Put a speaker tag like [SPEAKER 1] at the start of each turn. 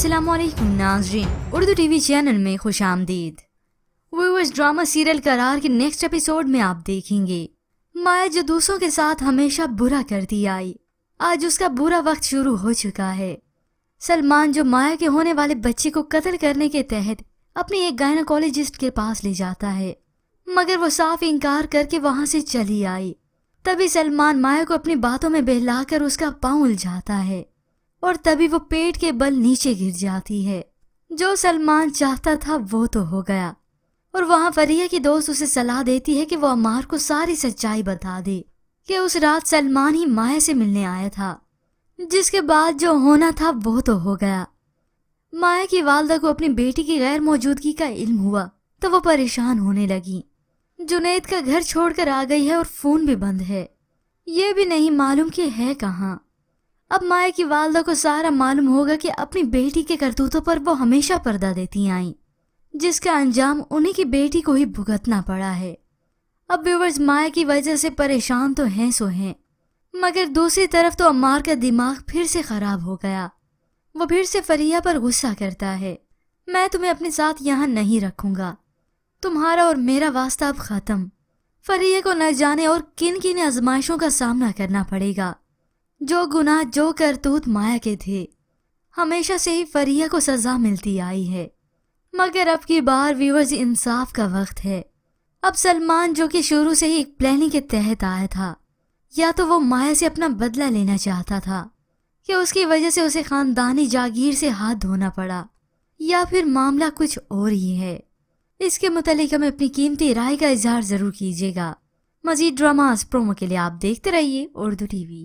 [SPEAKER 1] अस्सलाम वालेकुम नाज़रीन, उर्दू टीवी चैनल में खुश आमदीद। व्यूअर्स, ड्रामा सीरियल करार के नेक्स्ट एपिसोड में आप देखेंगे माया जो दूसरों के साथ हमेशा बुरा करती आई, आज उसका बुरा वक्त शुरू हो चुका है। सलमान जो माया के होने वाले बच्चे को कत्ल करने के तहत अपनी एक गायनोकोलॉजिस्ट के पास ले जाता है, मगर वो साफ इनकार करके वहां से चली आई। तभी सलमान माया को अपनी बातों में बहलाकर उसका पांव उलझाता है और तभी वो पेट के बल नीचे गिर जाती है। जो सलमान चाहता था वो तो हो गया, और वहाँ फरिया की दोस्त उसे सलाह देती है कि वो अम्मार को सारी सच्चाई बता दे कि उस रात सलमान ही माया से मिलने आया था, जिसके बाद जो होना था वो तो हो गया। माया की वालदा को अपनी बेटी की गैर मौजूदगी का इल्म हुआ तो वो परेशान होने लगी। जुनैद का घर छोड़कर आ गई है और फोन भी बंद है, ये भी नहीं मालूम कि है कहाँ। अब माया की वालदा को सारा मालूम होगा कि अपनी बेटी के करतूतों पर वो हमेशा पर्दा देती आई, जिसका अंजाम उन्हीं की बेटी को ही भुगतना पड़ा है। अब व्यूअर्स, माया की वजह से परेशान तो हैं सो हैं, मगर दूसरी तरफ तो अम्मार का दिमाग फिर से खराब हो गया। वो फिर से फरिया पर गुस्सा करता है, मैं तुम्हें अपने साथ यहाँ नहीं रखूंगा, तुम्हारा और मेरा वास्ता अब खत्म। फरिया को न जाने और किन किन आजमाइशों का सामना करना पड़ेगा। जो गुनाह जो करतूत माया के थे, हमेशा से ही फरिया को सजा मिलती आई है, मगर अब की बार व्यूअर्स इंसाफ का वक्त है। अब सलमान जो कि शुरू से ही एक प्लानिंग के तहत आया था, या तो वो माया से अपना बदला लेना चाहता था कि उसकी वजह से उसे खानदानी जागीर से हाथ धोना पड़ा, या फिर मामला कुछ और ही है। इसके मुतालिक हमें अपनी कीमती राय का इजहार जरूर कीजिएगा। मजीद ड्रामास प्रोमो के लिए आप देखते रहिए उर्दू टीवी।